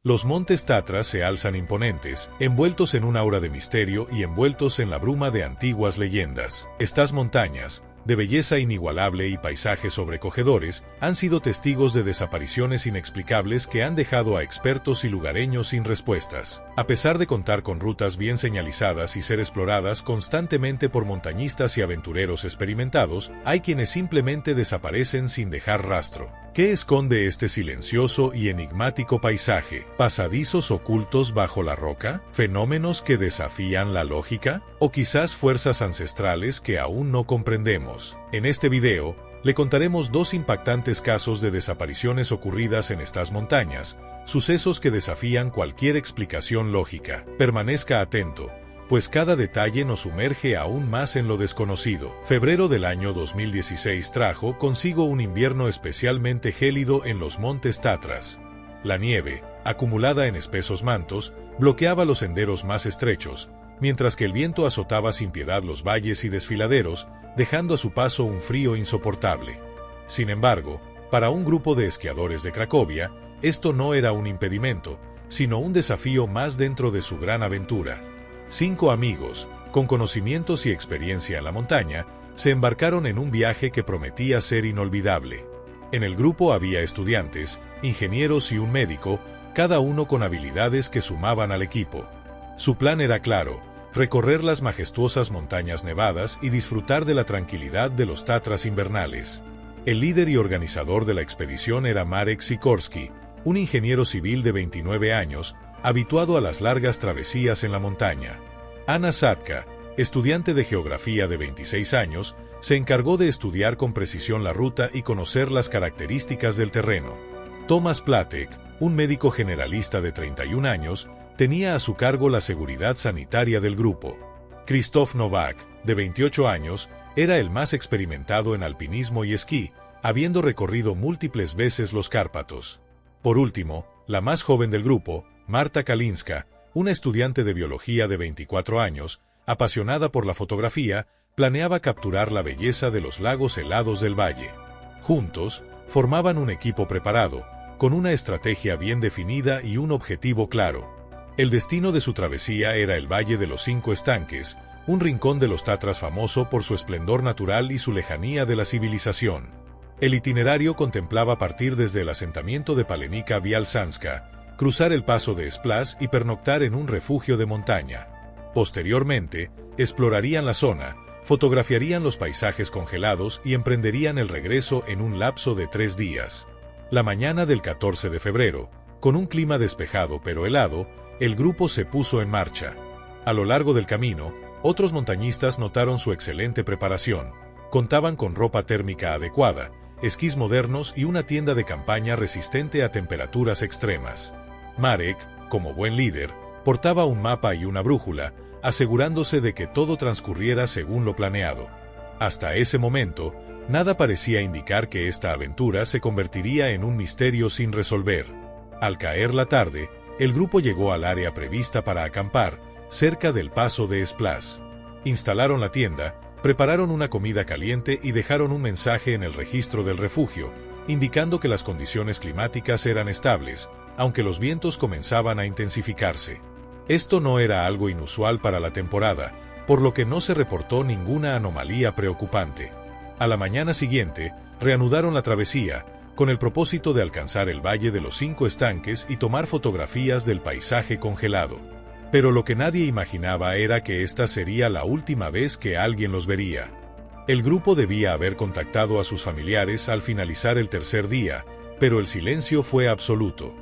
Los montes Tatras se alzan imponentes, envueltos en un aura de misterio y envueltos en la bruma de antiguas leyendas. Estas montañas, de belleza inigualable y paisajes sobrecogedores, han sido testigos de desapariciones inexplicables que han dejado a expertos y lugareños sin respuestas. A pesar de contar con rutas bien señalizadas y ser exploradas constantemente por montañistas y aventureros experimentados, hay quienes simplemente desaparecen sin dejar rastro. ¿Qué esconde este silencioso y enigmático paisaje? ¿Pasadizos ocultos bajo la roca? ¿Fenómenos que desafían la lógica? ¿O quizás fuerzas ancestrales que aún no comprendemos? En este video, le contaremos dos impactantes casos de desapariciones ocurridas en estas montañas, sucesos que desafían cualquier explicación lógica. Permanezca atento, pues cada detalle nos sumerge aún más en lo desconocido. Febrero del año 2016 trajo consigo un invierno especialmente gélido en los montes Tatras. La nieve, acumulada en espesos mantos, bloqueaba los senderos más estrechos, mientras que el viento azotaba sin piedad los valles y desfiladeros, dejando a su paso un frío insoportable. Sin embargo, para un grupo de esquiadores de Cracovia, esto no era un impedimento, sino un desafío más dentro de su gran aventura. 5 amigos, con conocimientos y experiencia en la montaña, se embarcaron en un viaje que prometía ser inolvidable. En el grupo había estudiantes, ingenieros y un médico, cada uno con habilidades que sumaban al equipo. Su plan era claro: recorrer las majestuosas montañas nevadas y disfrutar de la tranquilidad de los Tatras invernales. El líder y organizador de la expedición era Marek Sikorsky, un ingeniero civil de 29 años, habituado a las largas travesías en la montaña. Anna Satka, estudiante de geografía de 26 años, se encargó de estudiar con precisión la ruta y conocer las características del terreno. Thomas Platek, un médico generalista de 31 años, tenía a su cargo la seguridad sanitaria del grupo. Krzysztof Nowak, de 28 años, era el más experimentado en alpinismo y esquí, habiendo recorrido múltiples veces los Cárpatos. Por último, la más joven del grupo, Marta Kalinska, una estudiante de biología de 24 años, apasionada por la fotografía, planeaba capturar la belleza de los lagos helados del valle. Juntos, formaban un equipo preparado, con una estrategia bien definida y un objetivo claro. El destino de su travesía era el Valle de los 5 Estanques, un rincón de los Tatras famoso por su esplendor natural y su lejanía de la civilización. El itinerario contemplaba partir desde el asentamiento de Palenica Bialsanska, cruzar el paso de Splas y pernoctar en un refugio de montaña. Posteriormente, explorarían la zona, fotografiarían los paisajes congelados y emprenderían el regreso en un lapso de 3 días. La mañana del 14 de febrero, con un clima despejado pero helado, el grupo se puso en marcha. A lo largo del camino, otros montañistas notaron su excelente preparación. Contaban con ropa térmica adecuada, esquís modernos y una tienda de campaña resistente a temperaturas extremas. Marek, como buen líder, portaba un mapa y una brújula, asegurándose de que todo transcurriera según lo planeado. Hasta ese momento, nada parecía indicar que esta aventura se convertiría en un misterio sin resolver. Al caer la tarde, el grupo llegó al área prevista para acampar, cerca del paso de Splas. Instalaron la tienda, prepararon una comida caliente y dejaron un mensaje en el registro del refugio, indicando que las condiciones climáticas eran estables, aunque los vientos comenzaban a intensificarse. Esto no era algo inusual para la temporada, por lo que no se reportó ninguna anomalía preocupante. A la mañana siguiente, reanudaron la travesía, con el propósito de alcanzar el Valle de los 5 Estanques y tomar fotografías del paisaje congelado. Pero lo que nadie imaginaba era que esta sería la última vez que alguien los vería. El grupo debía haber contactado a sus familiares al finalizar el tercer día, pero el silencio fue absoluto.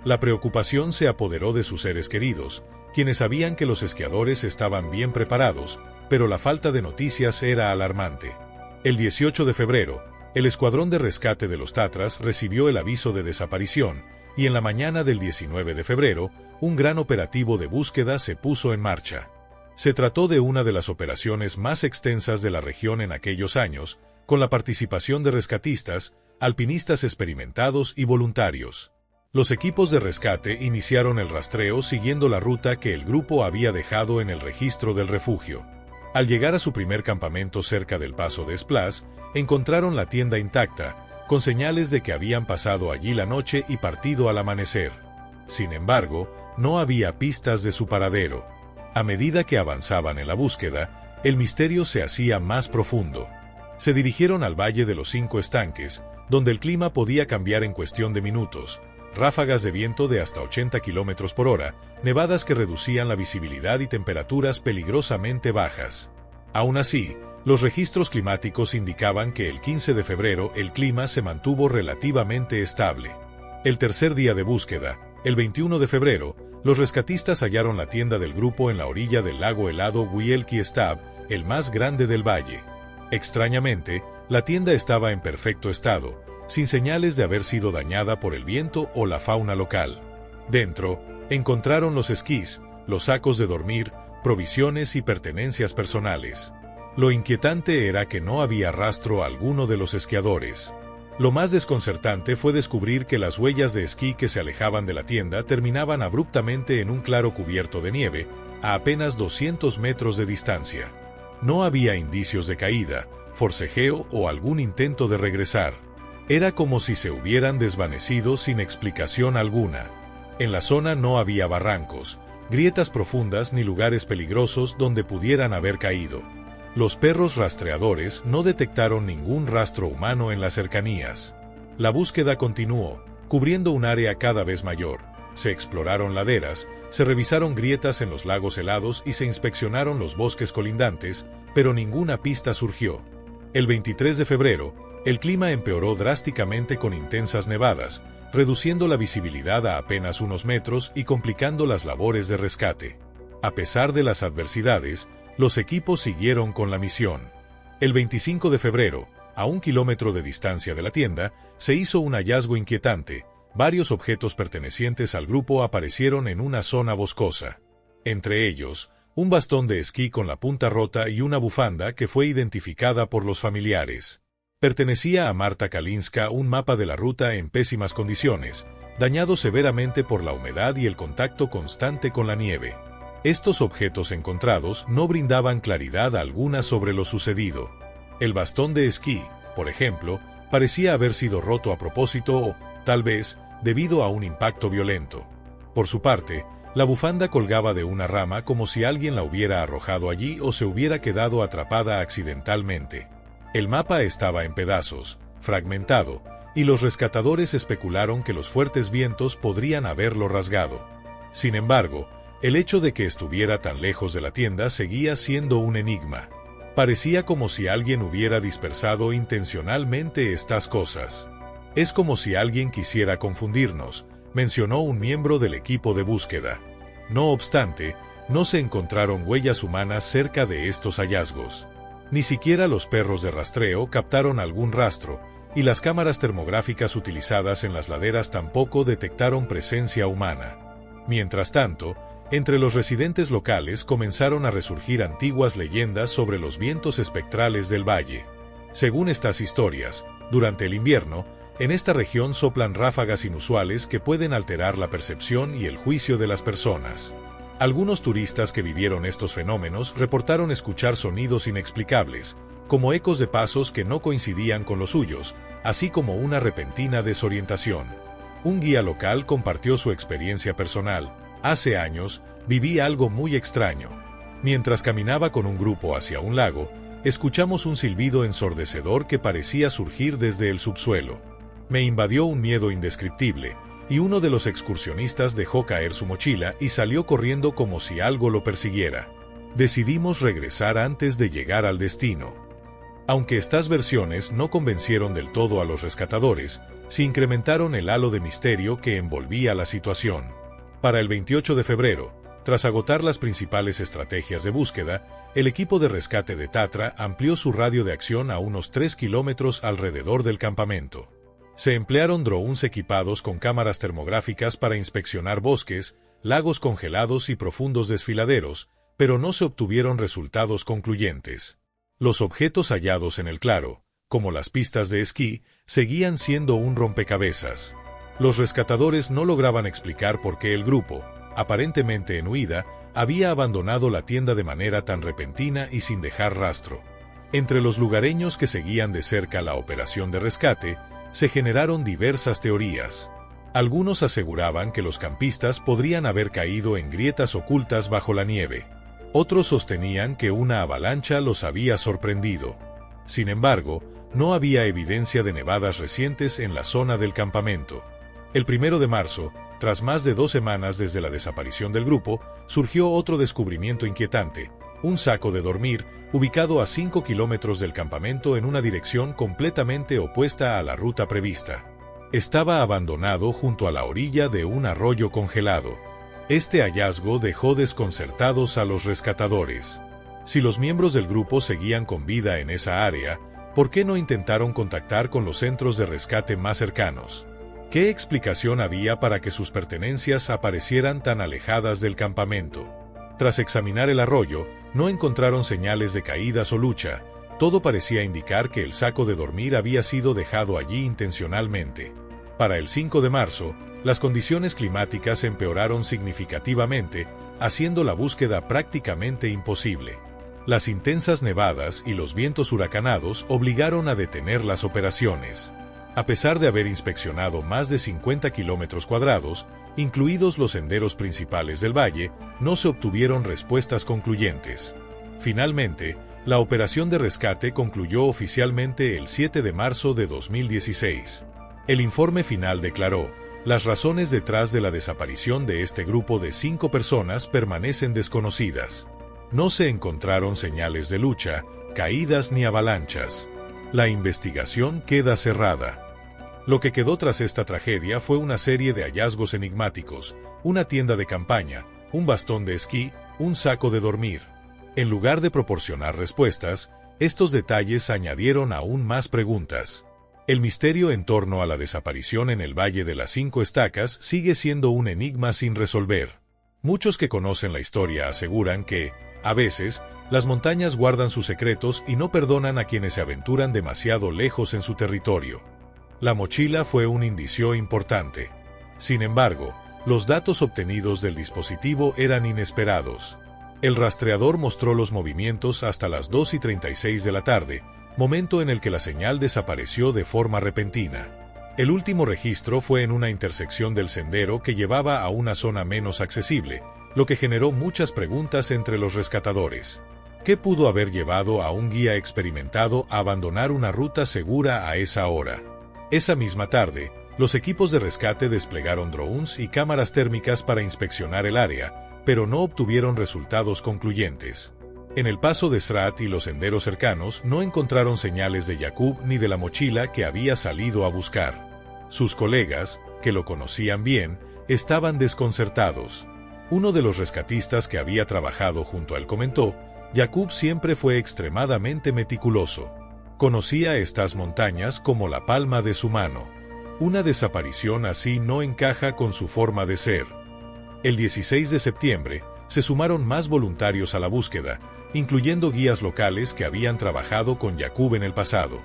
La preocupación se apoderó de sus seres queridos, quienes sabían que los esquiadores estaban bien preparados, pero la falta de noticias era alarmante. El 18 de febrero, el escuadrón de rescate de los Tatras recibió el aviso de desaparición, y en la mañana del 19 de febrero, un gran operativo de búsqueda se puso en marcha. Se trató de una de las operaciones más extensas de la región en aquellos años, con la participación de rescatistas, alpinistas experimentados y voluntarios. Los equipos de rescate iniciaron el rastreo siguiendo la ruta que el grupo había dejado en el registro del refugio. Al llegar a su primer campamento cerca del paso de Splas, encontraron la tienda intacta, con señales de que habían pasado allí la noche y partido al amanecer. Sin embargo, no había pistas de su paradero. A medida que avanzaban en la búsqueda, el misterio se hacía más profundo. Se dirigieron al Valle de los Cinco Estanques, donde el clima podía cambiar en cuestión de minutos, ráfagas de viento de hasta 80 km por hora, nevadas que reducían la visibilidad y temperaturas peligrosamente bajas. Aún así, los registros climáticos indicaban que el 15 de febrero el clima se mantuvo relativamente estable. El tercer día de búsqueda, el 21 de febrero, los rescatistas hallaron la tienda del grupo en la orilla del lago helado Wielki Stab, el más grande del valle. Extrañamente, la tienda estaba en perfecto estado, sin señales de haber sido dañada por el viento o la fauna local. Dentro, encontraron los esquís, los sacos de dormir, provisiones y pertenencias personales. Lo inquietante era que no había rastro alguno de los esquiadores. Lo más desconcertante fue descubrir que las huellas de esquí que se alejaban de la tienda terminaban abruptamente en un claro cubierto de nieve, a apenas 200 metros de distancia. No había indicios de caída, forcejeo o algún intento de regresar. Era como si se hubieran desvanecido sin explicación alguna. En la zona no había barrancos, grietas profundas ni lugares peligrosos donde pudieran haber caído. Los perros rastreadores no detectaron ningún rastro humano en las cercanías. La búsqueda continuó, cubriendo un área cada vez mayor. Se exploraron laderas, se revisaron grietas en los lagos helados y se inspeccionaron los bosques colindantes, pero ninguna pista surgió. El 23 de febrero, el clima empeoró drásticamente con intensas nevadas, reduciendo la visibilidad a apenas unos metros y complicando las labores de rescate. A pesar de las adversidades, los equipos siguieron con la misión. El 25 de febrero, a 1 kilómetro de distancia de la tienda, se hizo un hallazgo inquietante. Varios objetos pertenecientes al grupo aparecieron en una zona boscosa. Entre ellos, un bastón de esquí con la punta rota y una bufanda que fue identificada por los familiares. Pertenecía a Marta Kalinska un mapa de la ruta en pésimas condiciones, dañado severamente por la humedad y el contacto constante con la nieve. Estos objetos encontrados no brindaban claridad alguna sobre lo sucedido. El bastón de esquí, por ejemplo, parecía haber sido roto a propósito o, tal vez, debido a un impacto violento. Por su parte, la bufanda colgaba de una rama como si alguien la hubiera arrojado allí o se hubiera quedado atrapada accidentalmente. El mapa estaba en pedazos, fragmentado, y los rescatadores especularon que los fuertes vientos podrían haberlo rasgado. Sin embargo, el hecho de que estuviera tan lejos de la tienda seguía siendo un enigma. Parecía como si alguien hubiera dispersado intencionalmente estas cosas. Es como si alguien quisiera confundirnos, mencionó un miembro del equipo de búsqueda. No obstante, no se encontraron huellas humanas cerca de estos hallazgos. Ni siquiera los perros de rastreo captaron algún rastro, y las cámaras termográficas utilizadas en las laderas tampoco detectaron presencia humana. Mientras tanto, entre los residentes locales comenzaron a resurgir antiguas leyendas sobre los vientos espectrales del valle. Según estas historias, durante el invierno, en esta región soplan ráfagas inusuales que pueden alterar la percepción y el juicio de las personas. Algunos turistas que vivieron estos fenómenos reportaron escuchar sonidos inexplicables, como ecos de pasos que no coincidían con los suyos, así como una repentina desorientación. Un guía local compartió su experiencia personal. Hace años, viví algo muy extraño. Mientras caminaba con un grupo hacia un lago, escuchamos un silbido ensordecedor que parecía surgir desde el subsuelo. Me invadió un miedo indescriptible, y uno de los excursionistas dejó caer su mochila y salió corriendo como si algo lo persiguiera. Decidimos regresar antes de llegar al destino. Aunque estas versiones no convencieron del todo a los rescatadores, se incrementaron el halo de misterio que envolvía la situación. Para el 28 de febrero, tras agotar las principales estrategias de búsqueda, el equipo de rescate de Tatra amplió su radio de acción a unos 3 kilómetros alrededor del campamento. Se emplearon drones equipados con cámaras termográficas para inspeccionar bosques, lagos congelados y profundos desfiladeros, pero no se obtuvieron resultados concluyentes. Los objetos hallados en el claro, como las pistas de esquí, seguían siendo un rompecabezas. Los rescatadores no lograban explicar por qué el grupo, aparentemente en huida, había abandonado la tienda de manera tan repentina y sin dejar rastro. Entre los lugareños que seguían de cerca la operación de rescate, se generaron diversas teorías. Algunos aseguraban que los campistas podrían haber caído en grietas ocultas bajo la nieve. Otros sostenían que una avalancha los había sorprendido. Sin embargo, no había evidencia de nevadas recientes en la zona del campamento. El 1 de marzo, tras más de 2 semanas desde la desaparición del grupo, surgió otro descubrimiento inquietante: un saco de dormir, ubicado a 5 kilómetros del campamento en una dirección completamente opuesta a la ruta prevista. Estaba abandonado junto a la orilla de un arroyo congelado. Este hallazgo dejó desconcertados a los rescatadores. Si los miembros del grupo seguían con vida en esa área, ¿por qué no intentaron contactar con los centros de rescate más cercanos? ¿Qué explicación había para que sus pertenencias aparecieran tan alejadas del campamento? Tras examinar el arroyo, no encontraron señales de caídas o lucha. Todo parecía indicar que el saco de dormir había sido dejado allí intencionalmente. Para el 5 de marzo, las condiciones climáticas empeoraron significativamente, haciendo la búsqueda prácticamente imposible. Las intensas nevadas y los vientos huracanados obligaron a detener las operaciones. A pesar de haber inspeccionado más de 50 kilómetros cuadrados, incluidos los senderos principales del valle, no se obtuvieron respuestas concluyentes. Finalmente, la operación de rescate concluyó oficialmente el 7 de marzo de 2016. El informe final declaró: las razones detrás de la desaparición de este grupo de 5 personas permanecen desconocidas. No se encontraron señales de lucha, caídas ni avalanchas. La investigación queda cerrada. Lo que quedó tras esta tragedia fue una serie de hallazgos enigmáticos: una tienda de campaña, un bastón de esquí, un saco de dormir. En lugar de proporcionar respuestas, estos detalles añadieron aún más preguntas. El misterio en torno a la desaparición en el Valle de las 5 Estacas sigue siendo un enigma sin resolver. Muchos que conocen la historia aseguran que, a veces, las montañas guardan sus secretos y no perdonan a quienes se aventuran demasiado lejos en su territorio. La mochila fue un indicio importante. Sin embargo, los datos obtenidos del dispositivo eran inesperados. El rastreador mostró los movimientos hasta las 2:36 de la tarde, momento en el que la señal desapareció de forma repentina. El último registro fue en una intersección del sendero que llevaba a una zona menos accesible, lo que generó muchas preguntas entre los rescatadores. ¿Qué pudo haber llevado a un guía experimentado a abandonar una ruta segura a esa hora? Esa misma tarde, los equipos de rescate desplegaron drones y cámaras térmicas para inspeccionar el área, pero no obtuvieron resultados concluyentes. En el paso de Srat y los senderos cercanos no encontraron señales de Yaqub ni de la mochila que había salido a buscar. Sus colegas, que lo conocían bien, estaban desconcertados. Uno de los rescatistas que había trabajado junto a él comentó: Yaqub siempre fue extremadamente meticuloso. Conocía estas montañas como la palma de su mano. Una desaparición así no encaja con su forma de ser. El 16 de septiembre, se sumaron más voluntarios a la búsqueda, incluyendo guías locales que habían trabajado con Yaqub en el pasado.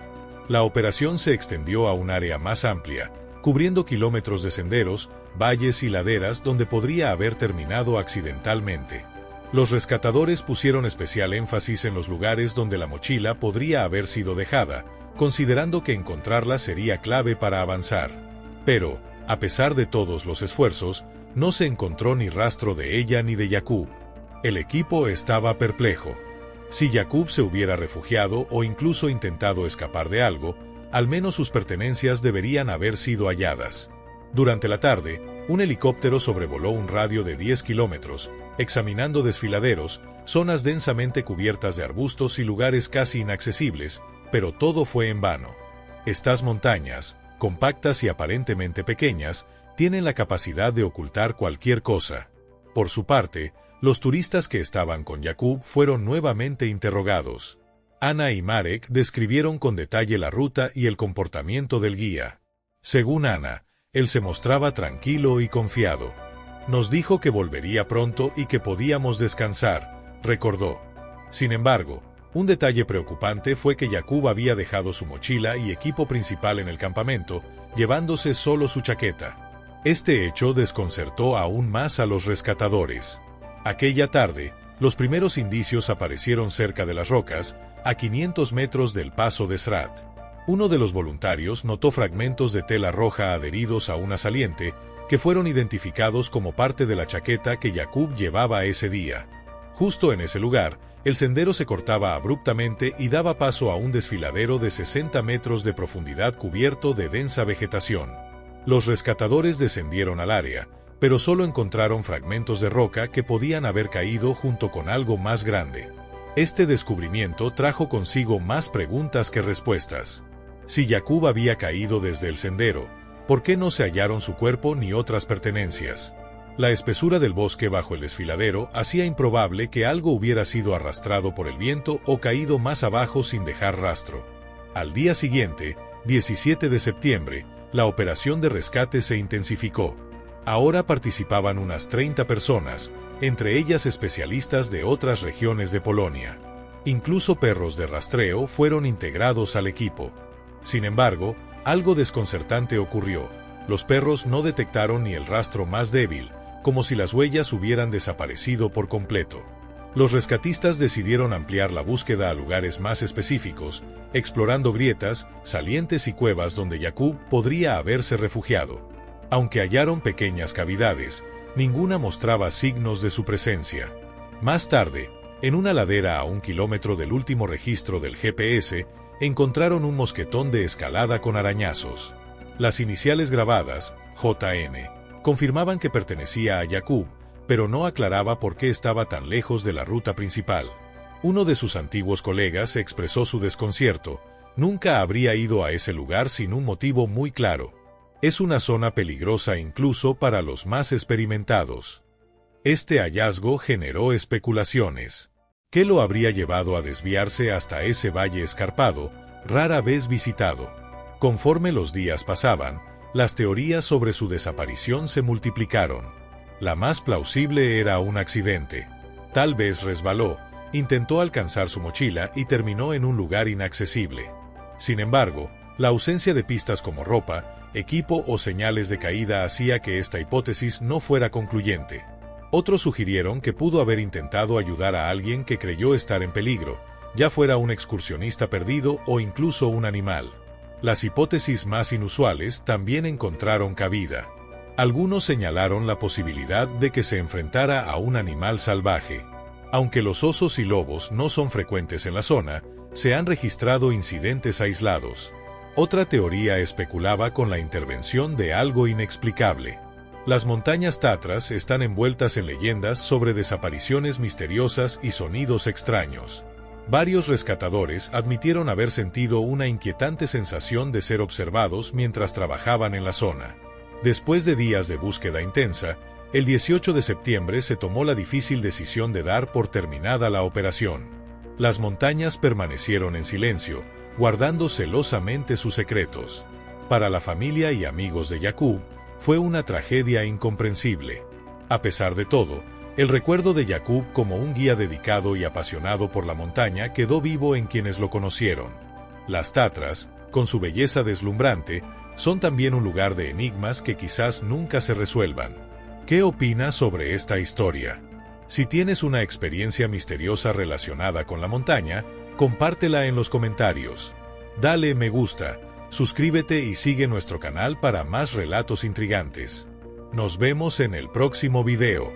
La operación se extendió a un área más amplia, cubriendo kilómetros de senderos, valles y laderas donde podría haber terminado accidentalmente. Los rescatadores pusieron especial énfasis en los lugares donde la mochila podría haber sido dejada, considerando que encontrarla sería clave para avanzar. Pero, a pesar de todos los esfuerzos, no se encontró ni rastro de ella ni de Yaqub. El equipo estaba perplejo. Si Yaqub se hubiera refugiado o incluso intentado escapar de algo, al menos sus pertenencias deberían haber sido halladas. Durante la tarde, un helicóptero sobrevoló un radio de 10 kilómetros, examinando desfiladeros, zonas densamente cubiertas de arbustos y lugares casi inaccesibles, pero todo fue en vano. Estas montañas, compactas y aparentemente pequeñas, tienen la capacidad de ocultar cualquier cosa. Por su parte, los turistas que estaban con Yaqub fueron nuevamente interrogados. Ana y Marek describieron con detalle la ruta y el comportamiento del guía. Según Ana, él se mostraba tranquilo y confiado. Nos dijo que volvería pronto y que podíamos descansar, recordó. Sin embargo, un detalle preocupante fue que Yaqub había dejado su mochila y equipo principal en el campamento, llevándose solo su chaqueta. Este hecho desconcertó aún más a los rescatadores. Aquella tarde, los primeros indicios aparecieron cerca de las rocas, a 500 metros del paso de Srat. Uno de los voluntarios notó fragmentos de tela roja adheridos a una saliente que fueron identificados como parte de la chaqueta que Yaqub llevaba ese día. Justo en ese lugar, el sendero se cortaba abruptamente y daba paso a un desfiladero de 60 metros de profundidad cubierto de densa vegetación. Los rescatadores descendieron al área, pero solo encontraron fragmentos de roca que podían haber caído junto con algo más grande. Este descubrimiento trajo consigo más preguntas que respuestas. Si Yaqub había caído desde el sendero, ¿por qué no se hallaron su cuerpo ni otras pertenencias? La espesura del bosque bajo el desfiladero hacía improbable que algo hubiera sido arrastrado por el viento o caído más abajo sin dejar rastro. Al día siguiente, 17 de septiembre, la operación de rescate se intensificó. Ahora participaban unas 30 personas, entre ellas especialistas de otras regiones de Polonia. Incluso perros de rastreo fueron integrados al equipo. Sin embargo, algo desconcertante ocurrió. Los perros no detectaron ni el rastro más débil, como si las huellas hubieran desaparecido por completo. Los rescatistas decidieron ampliar la búsqueda a lugares más específicos, explorando grietas, salientes y cuevas donde Yaqub podría haberse refugiado. Aunque hallaron pequeñas cavidades, ninguna mostraba signos de su presencia. Más tarde, en una ladera a 1 kilómetro del último registro del GPS, encontraron un mosquetón de escalada con arañazos. Las iniciales grabadas, JN, confirmaban que pertenecía a Yaqub, pero no aclaraba por qué estaba tan lejos de la ruta principal. Uno de sus antiguos colegas expresó su desconcierto: nunca habría ido a ese lugar sin un motivo muy claro. Es una zona peligrosa incluso para los más experimentados. Este hallazgo generó especulaciones. ¿Qué lo habría llevado a desviarse hasta ese valle escarpado, rara vez visitado? Conforme los días pasaban, las teorías sobre su desaparición se multiplicaron. La más plausible era un accidente. Tal vez resbaló, intentó alcanzar su mochila y terminó en un lugar inaccesible. Sin embargo, la ausencia de pistas como ropa, equipo o señales de caída hacía que esta hipótesis no fuera concluyente. Otros sugirieron que pudo haber intentado ayudar a alguien que creyó estar en peligro, ya fuera un excursionista perdido o incluso un animal. Las hipótesis más inusuales también encontraron cabida. Algunos señalaron la posibilidad de que se enfrentara a un animal salvaje. Aunque los osos y lobos no son frecuentes en la zona, se han registrado incidentes aislados. Otra teoría especulaba con la intervención de algo inexplicable. Las montañas Tatras están envueltas en leyendas sobre desapariciones misteriosas y sonidos extraños. Varios rescatadores admitieron haber sentido una inquietante sensación de ser observados mientras trabajaban en la zona. Después de días de búsqueda intensa, el 18 de septiembre se tomó la difícil decisión de dar por terminada la operación. Las montañas permanecieron en silencio, guardando celosamente sus secretos. Para la familia y amigos de Yaqub, fue una tragedia incomprensible. A pesar de todo, el recuerdo de Yaqub como un guía dedicado y apasionado por la montaña quedó vivo en quienes lo conocieron. Las Tatras, con su belleza deslumbrante, son también un lugar de enigmas que quizás nunca se resuelvan. ¿Qué opinas sobre esta historia? Si tienes una experiencia misteriosa relacionada con la montaña, compártela en los comentarios. Dale me gusta, suscríbete y sigue nuestro canal para más relatos intrigantes. Nos vemos en el próximo video.